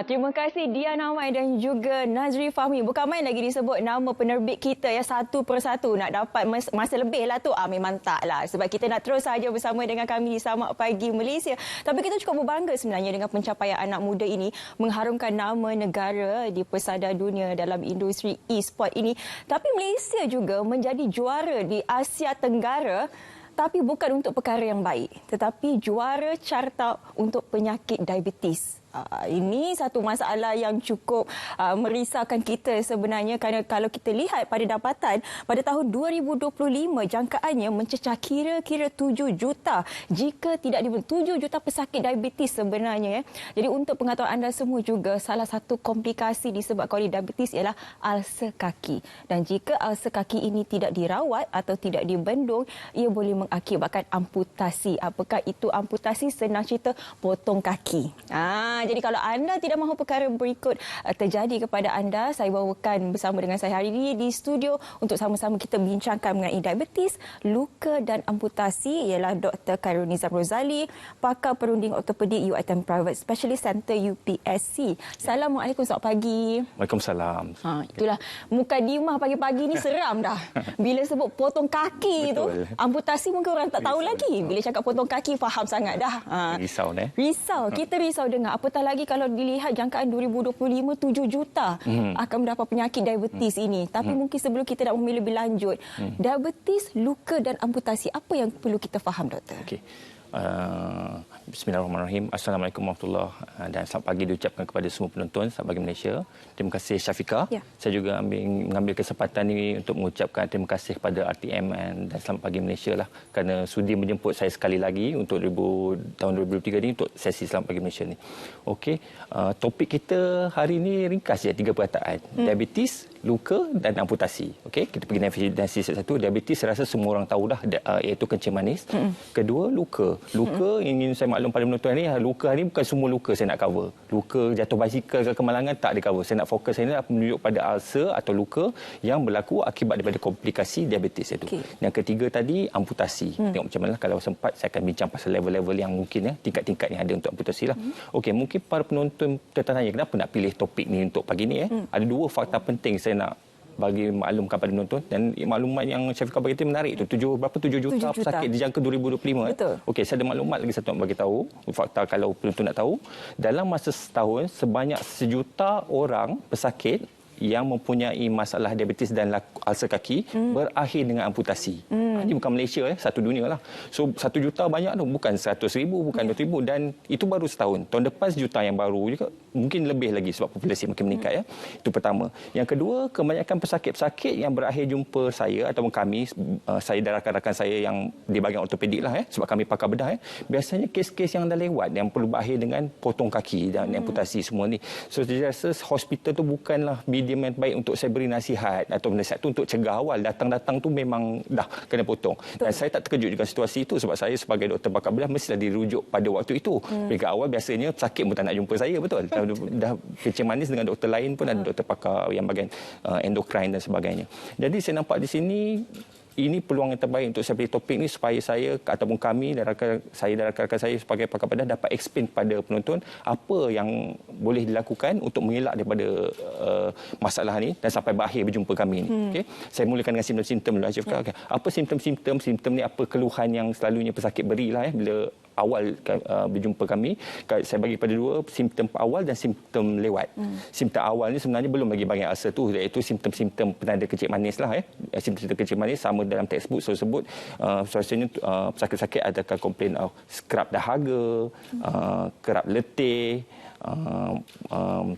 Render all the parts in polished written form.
Terima kasih Dia Nawai dan juga Nazri Fahmi. Bukan main lagi disebut nama penerbit kita ya satu persatu. Nak dapat masa lebih lah tu. Memang tak lah. Sebab kita nak terus saja bersama dengan kami di Samak Pagi Malaysia. Tapi kita cukup berbangga sebenarnya dengan pencapaian anak muda ini. Mengharumkan nama negara di pesada dunia dalam industri e-sport ini. Tapi Malaysia juga menjadi juara di Asia Tenggara. Tapi bukan untuk perkara yang baik. Tetapi juara carta untuk penyakit diabetes. Ini satu masalah yang cukup merisaukan kita sebenarnya kerana kalau kita lihat pada dapatan pada tahun 2025 jangkaannya mencecah kira-kira 7 juta jika tidak 7 juta pesakit diabetes sebenarnya ya. Jadi untuk pengetahuan anda semua juga salah satu komplikasi disebabkan oleh diabetes ialah ulcer kaki dan jika ulcer kaki ini tidak dirawat atau tidak dibendung ia boleh mengakibatkan amputasi. Apakah itu amputasi? Senang cerita potong kaki. Jadi kalau anda tidak mahu perkara berikut terjadi kepada anda, saya bawakan bersama dengan saya hari ini di studio untuk sama-sama kita bincangkan mengenai diabetes, luka dan amputasi ialah Dr. Khairul Nizam Rozali, pakar perunding ortopedik UiTM Private Specialist Center UPSC. Assalamualaikum, selamat pagi. Waalaikumsalam. Itulah mukadimah pagi-pagi ni seram dah. Bila sebut potong kaki tu, amputasi mungkin orang tak tahu lagi. Bila cakap potong kaki faham sangat dah. Risau ni. Risau, kita risau dengar. Apatah lagi kalau dilihat jangkaan 2025 7 juta akan mendapat penyakit diabetes ini. Tapi mungkin sebelum kita nak memilih lebih lanjut, diabetes, luka dan amputasi, apa yang perlu kita faham, doktor? Okey. Bismillahirrahmanirrahim. Assalamualaikum warahmatullahi wabarakatuh dan selamat pagi diucapkan kepada semua penonton Sahabat Pagi Malaysia. Terima kasih Syafiqah. Ya. Saya juga mengambil kesempatan ini untuk mengucapkan terima kasih kepada RTM dan Selamat Pagi Malaysia lah kerana sudi menjemput saya sekali lagi untuk tahun 2023 ini untuk sesi Selamat Pagi Malaysia ni. Okey, topik kita hari ini ringkas je 3 perkataan. Diabetes, luka dan amputasi. Okey, kita pergi definisi satu. Diabetes saya rasa semua orang tahu dah iaitu kencing manis. Kedua, luka. Luka yang ingin saya maklum pada penonton ni, luka ni bukan semua luka saya nak cover. Luka jatuh basikal ke kemalangan tak di cover. Saya nak fokus saya ni menunjuk pada ulcer atau luka yang berlaku akibat daripada komplikasi diabetes itu. Yang ketiga tadi amputasi. Tengok macam mana kalau sempat saya akan bincang pasal level-level yang mungkin tingkat-tingkat yang ada untuk amputasi lah. Okey, mungkin para penonton tertanya kenapa nak pilih topik ni untuk pagi ni Ada 2 fakta penting saya nak bagi maklumkan pada penonton dan maklumat yang Syafiqah bagi itu menarik tu 7 juta pesakit dijangka 2025. Betul. Okey, saya ada maklumat lagi satu nak bagi tahu, fakta kalau penonton nak tahu, dalam masa setahun sebanyak 1 juta orang pesakit yang mempunyai masalah diabetes dan ulcer kaki berakhir dengan amputasi. Ini bukan Malaysia, satu dunia lah. So 1 juta banyak tu, bukan 100,000, bukan 200,000 dan itu baru setahun. Tahun depan 1 juta yang baru juga, mungkin lebih lagi sebab populasi makin meningkat Itu pertama. Yang kedua, kebanyakan pesakit-pesakit yang berakhir jumpa saya ataupun kami, saya dan rakan-rakan saya yang di bahagian ortopedik lah sebab kami pakar bedah biasanya kes-kes yang dah lewat yang perlu berakhir dengan potong kaki dan amputasi semua ni. So saya rasa hospital tu bukanlah medium yang baik untuk saya beri nasihat atau nasihat tu untuk cegah awal. Datang-datang tu memang dah kena potong. Dan saya tak terkejut dengan situasi itu sebab saya sebagai doktor pakar bedah mestilah dirujuk pada waktu itu. Peringkat awal biasanya pesakit pun tak nak jumpa saya, betul. Dah kencing manis dengan doktor lain pun ada doktor pakar yang bahagian endokrin dan sebagainya. Jadi saya nampak di sini ini peluang yang terbaik untuk saya pilih topik ni supaya saya ataupun kami dan rakan-rakan saya sebagai pakar bedah dapat explain pada penonton apa yang boleh dilakukan untuk mengelak daripada masalah ni dan sampai berakhir berjumpa kami ni. Okey, saya mulakan dengan simptom-simptom dulu. Okay. Apa simptom-simptom? Simptom ni apa keluhan yang selalunya pesakit berilah bila awal berjumpa kami. Saya bagi pada 2 simptom awal dan simptom lewat. Simptom awal ni sebenarnya belum lagi bahagian ulcer tu, iaitu simptom-simptom penanda kencing manis lah simptom-simptom kencing manis sama dalam textbook sebut biasanya pesakit-pesakit adakah komplain kerap dahaga, kerap letih,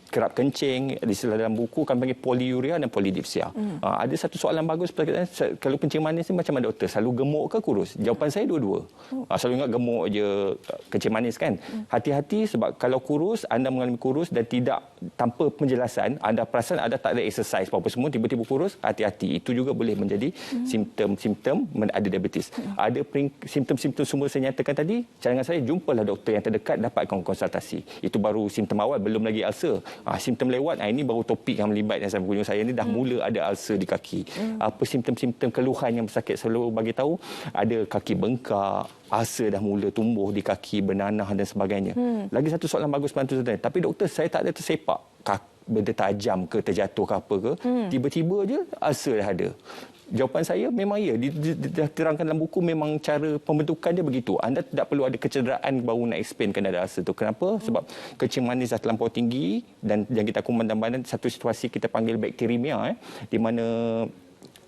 kerap kencing. Di dalam buku kami panggil poliuria dan polidipsia. Ada satu soalan bagus kalau kencing manis ni macam mana doktor? Selalu gemuk ke kurus? Jawapan saya dua-dua. Selalu ingat gemuk je kencing manis kan. Hati-hati sebab kalau kurus, anda mengalami kurus dan tidak tanpa penjelasan, anda perasan anda tak ada exercise apa-apa semua, tiba-tiba kurus, hati-hati. Itu juga boleh menjadi simptom-simptom ada diabetes. Ada simptom-simptom semua saya nyatakan tadi, cadangan saya jumpalah doktor yang terdekat, dapatkan konsultasi. Itu baru simptom awal belum lagi ulcer. Simptom lewat, ini baru topik yang melibatkan saya pengunjung saya ni dah mula ada ulcer di kaki. Apa simptom-simptom keluhan yang pesakit selalu bagi tahu, ada kaki bengkak, ulcer dah mula tumbuh di kaki, bernanah dan sebagainya. Lagi satu soalan bagus bantu saudara. Tapi doktor, saya tak ada tersepak benda tajam ke, terjatuh ke apa ke, tiba-tiba je ulcer dah ada. Jawapan saya memang ya, dia terangkan dalam buku memang cara pembentukan dia begitu. Anda tidak perlu ada kecederaan baru nak explainkan ada ulcer tu. Kenapa? Sebab kencing manis dah terlampau tinggi dan yang kita kuman dalam badan, satu situasi kita panggil bakterimia, di mana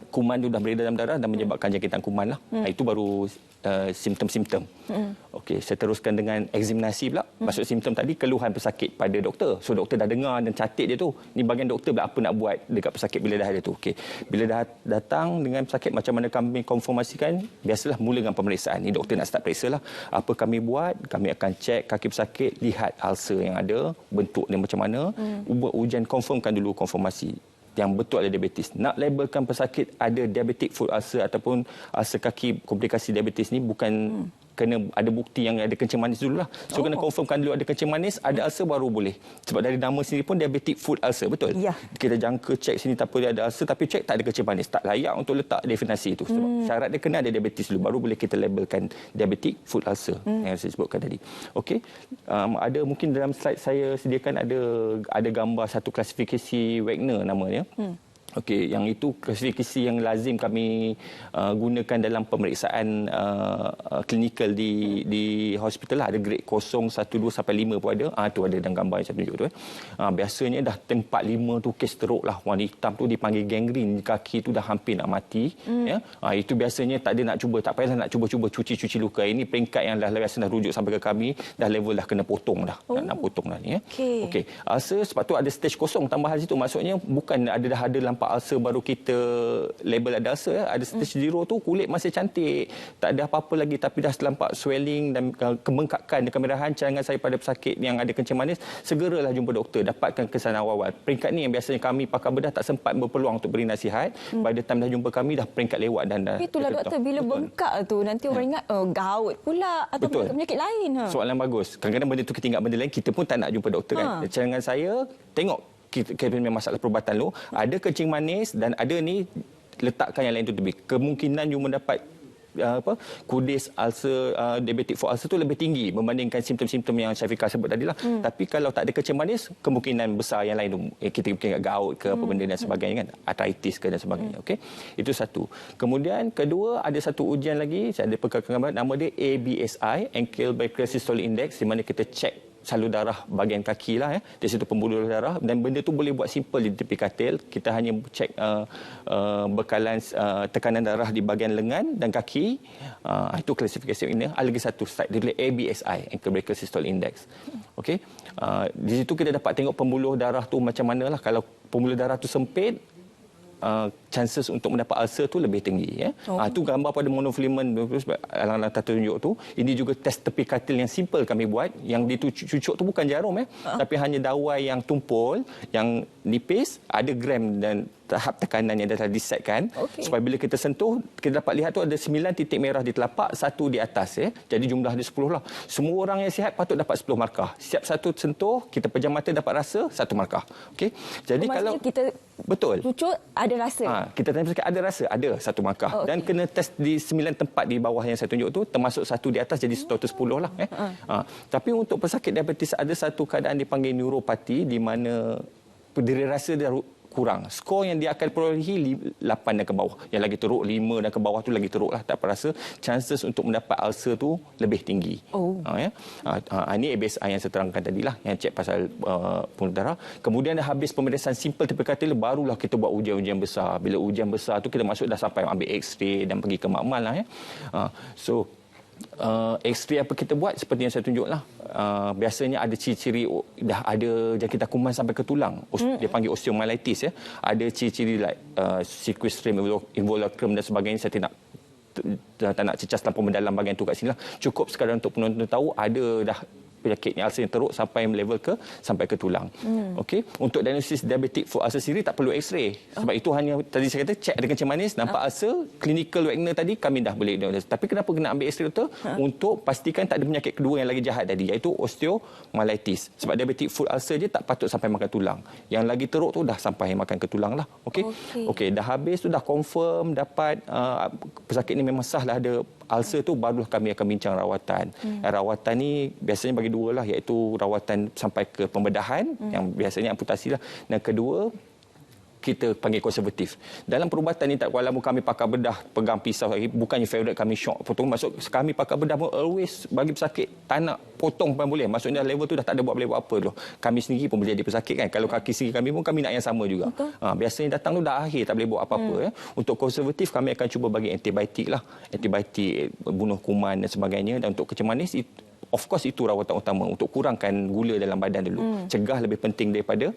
kuman itu dah beredar dalam darah dan menyebabkan jangkitan kuman lah. Itu baru simptom-simptom. Okey, saya teruskan dengan eksaminasi pula. Maksud simptom tadi keluhan pesakit pada doktor. So doktor dah dengar dan catat dia tu. Ni bagian doktor pula apa nak buat dekat pesakit bila dah ada tu. Okey. Bila dah datang dengan pesakit, macam mana kami konfirmasikan? Biasalah mula dengan pemeriksaan. Ni doktor nak start periksa lah. Apa kami buat? Kami akan cek kaki pesakit, lihat ulcer yang ada, bentuk dia macam mana. Buat ujian, confirmkan dulu konfirmasi yang betul ada diabetes. Nak labelkan pesakit ada diabetic foot ulcer ataupun ulcer kaki, komplikasi diabetes ni bukan kena ada bukti yang ada kencing manis dululah. So kena confirmkan dulu ada kencing manis, ada ulcer baru boleh. Sebab dari nama sendiri pun diabetic foot ulcer, betul? Ya. Kita jangka cek sini tak apa dia ada ulcer, tapi cek tak ada kencing manis. Tak layak untuk letak definisi itu. Sebab syarat dia kena ada diabetes dulu, baru boleh kita labelkan diabetic foot ulcer yang saya sebutkan tadi. Okey. Ada mungkin dalam slide saya sediakan ada gambar satu klasifikasi Wagner namanya. Okey, yang itu klasifikasi yang lazim kami gunakan dalam pemeriksaan klinikal di hospital lah. Ada grade 0, 1, 2 sampai 5 pun ada. Tu ada dalam gambar yang saya tunjuk tu. Biasanya dah tempat 5 tu kes teruk lah. Warna hitam tu dipanggil gangren. Kaki tu dah hampir nak mati. Ya? Itu biasanya tak ada nak cuba. Tak payahlah nak cuba-cuba cuci luka. Ini peringkat yang dah rasa dah rujuk sampai ke kami. Dah level dah kena potong dah. Nak potong dah ni. Ya? Okey. Sebab tu ada stage 0 tambahan situ. Maksudnya bukan ada nampak ulcer baru kita label ada ulcer. Ada stage 0 tu kulit masih cantik, tak ada apa-apa lagi, tapi dah terlampak swelling dan kebengkakan dan kemerahan. Cadangan saya pada pesakit yang ada kencing manis, segeralah jumpa doktor, dapatkan kesan awal-awal. Peringkat ni yang biasanya kami pakar bedah tak sempat berpeluang untuk beri nasihat. By the time dah jumpa kami, dah peringkat lewat dan dah. Itulah doktor, bila bengkak tu nanti orang ingat gout pula atau penyakit lain. Soalan bagus. Kadang-kadang benda tu ketinggalan benda lain, kita pun tak nak jumpa doktor kan. Cadangan saya tengok kita punya masalah perubatan lu, ada kencing manis dan ada ni, letakkan yang lain tu lebih. Kemungkinan you mendapat kudis ulcer, diabetic foot ulcer tu lebih tinggi membandingkan simptom-simptom yang Syafiqah sebut tadi lah. Tapi kalau tak ada kencing manis, kemungkinan besar yang lain tu kita mungkin gout ke apa benda dan sebagainya kan, arthritis ke dan sebagainya. Okey, itu satu. Kemudian kedua, ada satu ujian lagi, saya ada pegang gambar, nama dia ABSI, Ankle Brachial Systolic Index, di mana kita cek salur darah bahagian kaki lah. Di situ pembuluh darah, dan benda tu boleh buat simple di tepi katil. Kita hanya cek bekalan tekanan darah di bahagian lengan dan kaki. Itu klasifikasi ini. Ada lagi satu slide, dia tulis ABSI, Ankle Brachial Systolic Index. Okey. Di situ kita dapat tengok pembuluh darah tu macam mana lah. Kalau pembuluh darah tu sempit, chances untuk mendapat ulcer tu lebih tinggi. Itu gambar pada monofilament alang-alang tertunjuk tu. Ini juga test tepi katil yang simple kami buat. Yang dicucuk tu bukan jarum tapi hanya dawai yang tumpul, yang nipis, ada gram dan tahap tekanan yang dah disetkan. Supaya bila kita sentuh, kita dapat lihat tu ada 9 titik merah di telapak, 1 di atas. Jadi jumlah dia 10 lah. Semua orang yang sihat patut dapat 10 markah. Setiap satu sentuh, kita pejam mata dapat rasa 1 markah. Okey. Jadi kalau kita betul cucuk ada rasa. Kita tanya pesakit ada rasa, ada 1 markah. Dan kena test di 9 tempat di bawah yang saya tunjuk tu, termasuk 1 di atas, jadi total 10 lah. Tapi untuk pesakit diabetes ada satu keadaan dipanggil neuropati, di mana diri rasa dia kurang. Skor yang dia akan perolehi 8 dan ke bawah. Yang lagi teruk 5 dan ke bawah tu lagi teruk lah. Tak rasa chances untuk mendapat ulcer tu lebih tinggi. Ini ABSI yang saya terangkan tadi lah, yang cek pasal pembuluh darah. Kemudian dah habis pemeriksaan simple tepi katil, barulah kita buat ujian-ujian besar. Bila ujian besar tu kita masuk dah sampai ambil X-ray dan pergi ke makmal lah. X-ray apa kita buat seperti yang saya tunjuk lah. Biasanya ada ciri-ciri dah ada jangkitan kuman sampai ke tulang. Dia panggil osteomyelitis. Ada ciri-ciri like sequestrum, involucrum dan sebagainya. Saya tak nak cecas terlampau mendalam bahagian tu kat sini lah. Cukup sekadar untuk penonton tahu ada dah penyakit ulcer yang teruk sampai ke tulang. Okey, untuk diagnosis diabetic foot ulcer sendiri tak perlu X-ray. Sebab itu hanya tadi saya kata cek ada kencing manis, nampak ulcer, clinical Wagner tadi kami dah boleh diagnosis. Tapi kenapa kena ambil X-ray tu? Untuk pastikan tak ada penyakit kedua yang lagi jahat tadi, iaitu osteomyelitis. Sebab diabetic foot ulcer je tak patut sampai makan tulang. Yang lagi teruk tu dah sampai makan ke tulang lah. Okey, dah habis tu dah confirm dapat pesakit ni memang sah lah ada ulcer tu, barulah kami akan bincang rawatan. Rawatan ni biasanya bagi dua lah, iaitu rawatan sampai ke pembedahan yang biasanya amputasi lah. Dan kedua, kita panggil konservatif. Dalam perubatan ni tak kuala kami pakar bedah pegang pisau lagi, bukannya favorite kami shock potong. Maksud kami pakar bedah pun always bagi pesakit tak nak potong pun boleh. Maksudnya level tu dah tak ada boleh buat apa tu. Kami sendiri pun boleh jadi pesakit kan. Kalau kaki sendiri kami pun kami nak yang sama juga. Biasanya datang tu dah akhir tak boleh buat apa-apa ya. Untuk konservatif kami akan cuba bagi antibiotik lah. Antibiotik bunuh kuman dan sebagainya. Dan untuk kencing manis of course itu rawatan utama untuk kurangkan gula dalam badan dulu. Cegah lebih penting daripada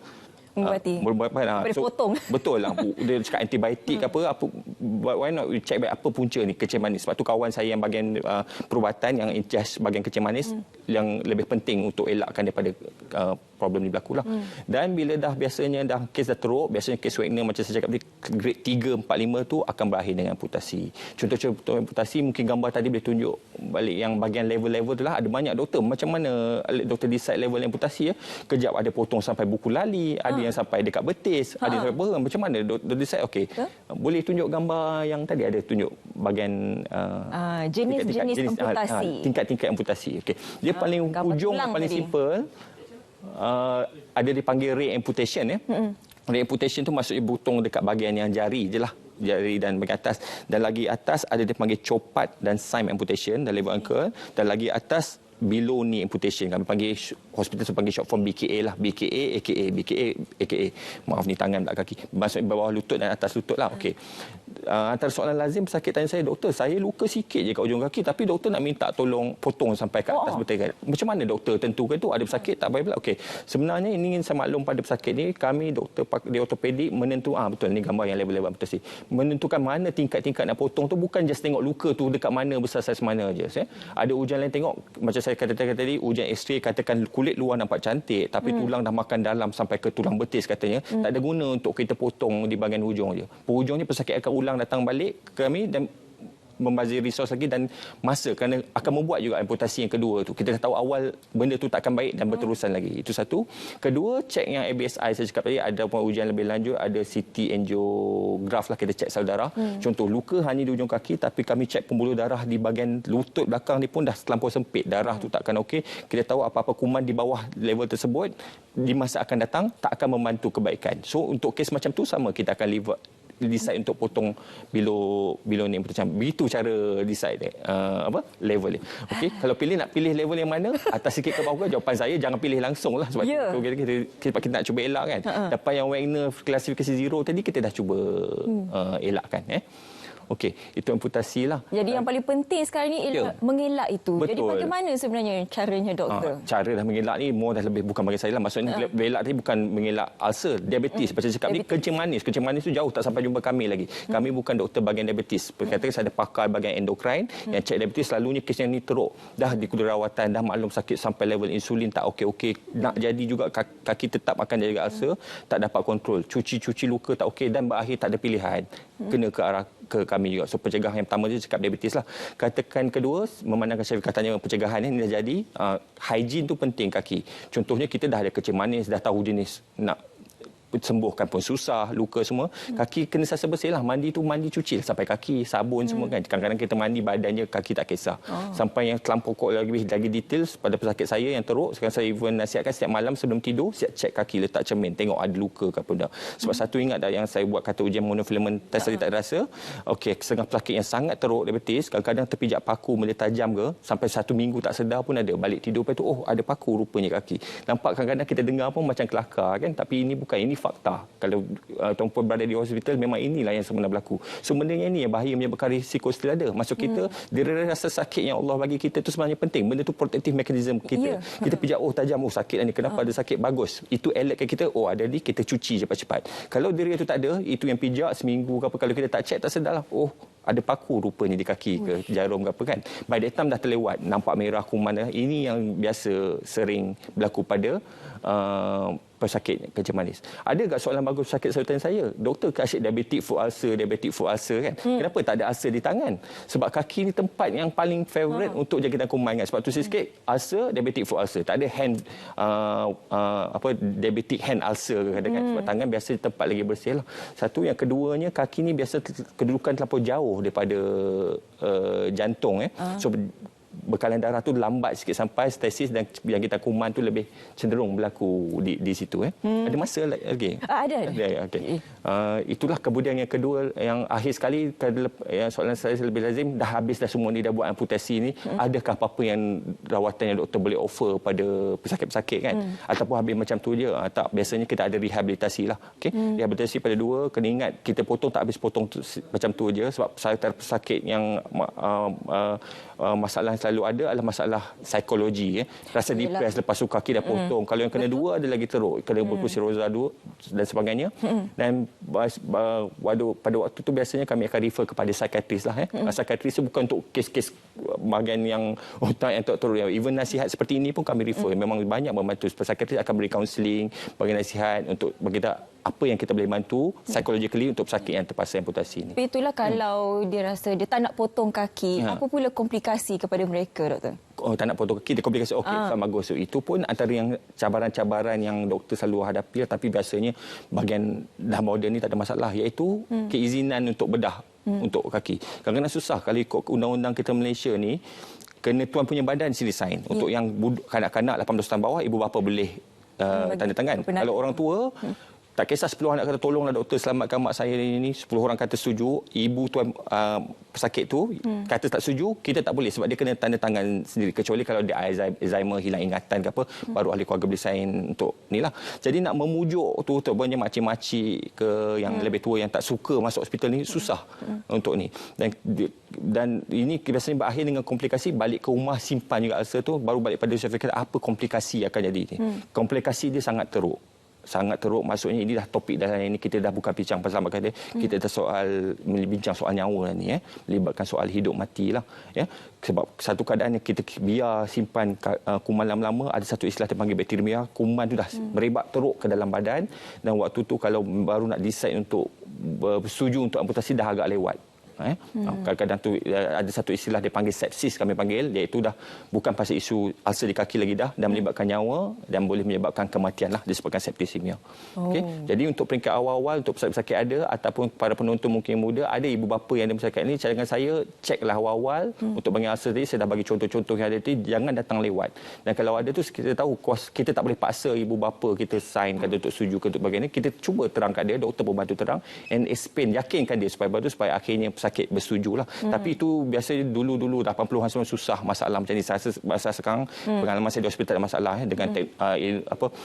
daripada potong. Betul lah. Dia cakap antibiotik ke apa, why not we check back apa punca ni kencing manis. Sebab tu kawan saya yang bahagian perubatan yang in charge bahagian kencing manis yang lebih penting untuk elakkan daripada problem ni berlaku lah. Dan bila dah biasanya dah kes dah teruk, biasanya kes Wagner macam saya cakap tadi grade 3, 4, 5 tu akan berakhir dengan amputasi. Contoh-contoh amputasi mungkin gambar tadi boleh tunjuk balik yang bahagian level-level tu lah. Ada banyak doktor. Macam mana doktor decide level amputasi ya. Kejap ada potong sampai buku lali, ada yang sampai dekat betis, ada yang sampai perut. Macam mana doktor decide? Okey. Boleh tunjuk gambar yang tadi ada tunjuk bahagian jenis-jenis amputasi. Tingkat-tingkat amputasi. Okey. Dia paling ujung paling simple. Ada dipanggil re-amputation ya. Re-amputation tu maksudnya potong dekat bahagian yang jari je lah. Jari dan bahagian atas. Dan lagi atas ada dipanggil copat dan Syme amputation dan level ankle. Dan lagi atas below knee amputation. Kami panggil hospital tu panggil short form BKA lah. BKA aka. Maaf ni tangan belakang kaki. Maksudnya bawah lutut dan atas lutut lah. Okey. Antara soalan lazim pesakit tanya saya, doktor saya luka sikit je kat ujung kaki tapi doktor nak minta tolong potong sampai ke atas betul kan? Macam mana doktor tentukan tu ada pesakit tak payah pula? Okey. Sebenarnya ini ingin saya maklum pada pesakit ni, kami doktor di ortopedik betul ni gambar yang level-level amputasi. Menentukan mana tingkat-tingkat nak potong tu bukan just tengok luka tu dekat mana besar saiz mana je. Ada ujian lain tengok macam saya katakan tadi, ujian X-ray katakan kulit luar nampak cantik tapi tulang dah makan dalam sampai ke tulang betis katanya. Tak ada guna untuk kita potong di bahagian hujung je. Hujungnya pesakit akan ulang datang balik ke kami dan membazir resource lagi dan masa kerana akan membuat juga amputasi yang kedua tu. Kita dah tahu awal benda tu takkan baik dan berterusan lagi. Itu satu. Kedua, cek yang ABSI saya cakap tadi, ada pun ujian lebih lanjut, ada CT angiograph lah, kita cek sel darah. Contoh luka hanya di ujung kaki tapi kami cek pembuluh darah di bahagian lutut belakang ni pun dah terlampau sempit. Darah tu takkan okey. Kita tahu apa-apa kuman di bawah level tersebut di masa akan datang tak akan membantu kebaikan. So untuk kes macam tu sama kita akan decide untuk potong below ni macam begitu cara decide level ni. Okey, kalau nak pilih level yang mana atas sikit ke bawah, jawapan saya jangan pilih langsung lah sebab kita nak cuba elak kan. Dapat yang Wagner klasifikasi 0 tadi kita dah cuba elakkan Okey, itu amputasi lah. Jadi yang paling penting sekarang ni ialah mengelak itu. Betul. Jadi bagaimana sebenarnya caranya doktor? Cara dah mengelak ni dah lebih bukan bagi saya lah. Maksudnya elak tadi bukan mengelak ulcer, diabetes. Macam cakap ni kencing manis. Kencing manis tu jauh tak sampai jumpa kami lagi. Kami bukan doktor bahagian diabetes. Katakan saya ada pakar bahagian endokrin yang cek diabetes, selalunya kes yang ni teruk. Dah di rawatan, dah maklum sakit sampai level insulin tak okey-okey. Nak jadi juga kaki tetap akan jadi ulcer, tak dapat kontrol. Cuci luka tak okey dan berakhir tak ada pilihan. Kena ke arah ke kami juga. So pencegahan yang pertama je cakap diabetes lah. Katakan kedua, memandangkan Syafiq katanya pencegahan ni dah jadi, hygiene tu penting kaki. Contohnya kita dah ada kencing manis, dah tahu jenis nak sembuhkan pun susah, luka semua. Kaki kena sasa bersih lah. Mandi tu mandi cuci lah sampai kaki, sabun semua kan. Kadang-kadang kita mandi badannya, kaki tak kisah. Sampai yang terlampau lagi details pada pesakit saya yang teruk. Sekarang saya even nasihatkan setiap malam sebelum tidur, siap cek kaki, letak cermin, tengok ada luka ke apa dah. Sebab satu ingat dah yang saya buat kata ujian monofilament test tadi tak rasa. Okey, setengah pesakit yang sangat teruk diabetes, kadang-kadang terpijak paku boleh tajam ke, sampai 1 minggu tak sedar pun ada. Balik tidur lepas tu, ada paku rupanya kaki. Nampak kadang-kadang kita dengar pun macam kelakar kan, tapi ini bukan, ini fakta. Kalau tuan-puan berada di hospital, memang inilah yang sebenarnya berlaku. Sebenarnya ini yang bahaya menyebabkan risiko still ada. Maksud kita, diri rasa sakit yang Allah bagi kita itu sebenarnya penting. Benda itu protective mechanism kita. Kita pijak, tajam, sakit ni. Kenapa ada sakit? Bagus. Itu alertkan kita, ada ni, kita cuci cepat-cepat. Kalau diri itu tak ada, itu yang pijak seminggu ke apa, kalau kita tak check, tak sedar lah. Ada paku rupanya di kaki ke jarum ke apa kan. By that time dah terlewat, nampak merah kuman. Ini yang biasa sering berlaku pada pesakit kencing manis. Ada tak soalan bagus pesakit saluran saya? Doktor asyik diabetic foot ulcer kan. Kenapa tak ada ulcer di tangan? Sebab kaki ni tempat yang paling favorite untuk jangkitan kuman kan. Sebab tu saya sikit ulcer, diabetic foot ulcer. Tak ada hand diabetic hand ulcer kadang-kadang. Sebab tangan biasa tempat lagi bersih lah. Satu, yang keduanya, kaki ni biasa kedudukan terlampau jauh daripada jantung. So bekalan darah tu lambat sikit sampai stasis, dan jangkitan kuman tu lebih cenderung berlaku di situ. Ada masa lagi? Ada. Okay. Itulah kemudian yang kedua, yang akhir sekali, yang soalan saya lebih lazim, dah habis dah semua ni, dah buat amputasi ni, adakah apa-apa yang rawatan yang doktor boleh offer pada pesakit-pesakit kan? Ataupun habis macam tu je? Tak, biasanya kita ada rehabilitasi lah. Okay? Rehabilitasi pada dua, kena ingat kita potong tak habis potong macam tu je, sebab pesakit yang masalah selalu ada adalah masalah psikologi. Rasa depres lepas tu kaki dah potong. Kalau yang kena dua, ada lagi teruk. Kena berkursi roza dua dan sebagainya. Dan pada waktu tu biasanya kami akan refer kepada psikiatris lah. Psikiatris bukan untuk kes-kes bahagian yang otak yang tak teruk. Even nasihat seperti ini pun kami refer. Memang banyak membantu. Psikiatris akan beri kaunseling, bagi nasihat untuk bagi kita apa yang kita boleh bantu psychologically untuk pesakit yang terpaksa amputasi ini. Tapi itulah kalau dia rasa dia tak nak potong kaki, apa pula komplikasi kepada mereka, doktor? Tak nak potong kaki, dia komplikasi. Bagus. So, itu pun antara yang cabaran-cabaran yang doktor selalu hadapi, tapi biasanya bahagian dah moden ni tak ada masalah, iaitu keizinan untuk bedah untuk kaki. Kadang-kadang susah kalau ikut undang-undang kita Malaysia ni, kena tuan punya badan sini sign. Untuk yang kanak-kanak 18 tahun bawah, ibu bapa boleh tanda tangan. Kalau orang tua, tak kisah 10 anak kata tolonglah doktor selamatkan mak saya ini, 10 orang kata setuju, ibu tuan pesakit tu kata tak setuju, kita tak boleh sebab dia kena tanda tangan sendiri, kecuali kalau dia Alzheimer, hilang ingatan ke apa, baru ahli keluarga boleh sign untuk inilah. Jadi nak memujuk tu terbanya makcik-makcik ke yang lebih tua yang tak suka masuk hospital ni susah untuk ni. Dan ini biasanya berakhir dengan komplikasi, balik ke rumah simpan juga ulcer tu, baru balik pada saya fikir apa komplikasi akan jadi ni. Komplikasi dia sangat teruk. Maksudnya ini dah topik dalam ini, kita dah bukan bincang pasal kata kita dah bincang soal nyawa ni, melibatkan soal hidup mati lah, sebab satu keadaan yang kita biar simpan kuman lama-lama, ada satu istilah terpanggil bakteria, kuman tu dah merebak teruk ke dalam badan, dan waktu tu kalau baru nak decide untuk bersetuju untuk amputasi dah agak lewat. Kadang-kadang tu ada satu istilah dia panggil sepsis, kami panggil, iaitu dah bukan pasal isu ulcer di kaki lagi dah, dan melibatkan nyawa dan boleh menyebabkan kematian lah, disebabkan septisemia. Jadi untuk peringkat awal-awal, untuk pesakit ada ataupun para penonton mungkin muda, ada ibu bapa yang ada pesakit ni, cadangan saya ceklah awal-awal untuk bagi ulcer tadi. Saya dah bagi contoh-contoh yang ada tadi, jangan datang lewat. Dan kalau ada tu kita tahu kita tak boleh paksa ibu bapa kita sign kata untuk setuju ke untuk bagian ni, kita cuba terangkan dia, doktor pun bantu terang and explain, yakinkan dia supaya akhirnya sakit bersetujulah. Tapi itu biasanya dulu 80-an semua susah masalah macam ni. Saya sekarang pengalaman saya di hospital ada masalah dengan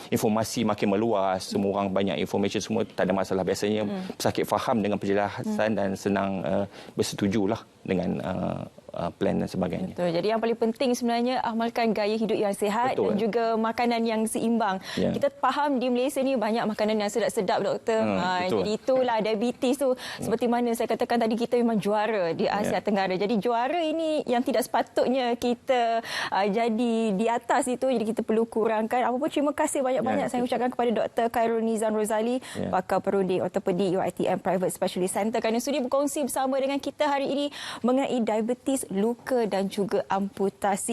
informasi makin meluas, semua orang banyak information, semua tak ada masalah. Biasanya pesakit faham dengan penjelasan dan senang bersetujulah dengan plan dan sebagainya. Betul. Jadi yang paling penting sebenarnya amalkan gaya hidup yang sihat. Betul. Dan juga makanan yang seimbang. Kita faham di Malaysia ni banyak makanan yang sedap-sedap, doktor. Jadi itulah diabetes tu, seperti mana saya katakan tadi, kita memang juara di Asia Tenggara. Jadi juara ini yang tidak sepatutnya kita jadi di atas itu, jadi kita perlu kurangkan. Apa pun terima kasih banyak-banyak saya ucapkan kepada Dr. Khairul Nizam Rozali, pakar perunding ortopedi UiTM Private Specialist Center, kerana sudi berkongsi bersama dengan kita hari ini mengenai diabetes, luka dan juga amputasi.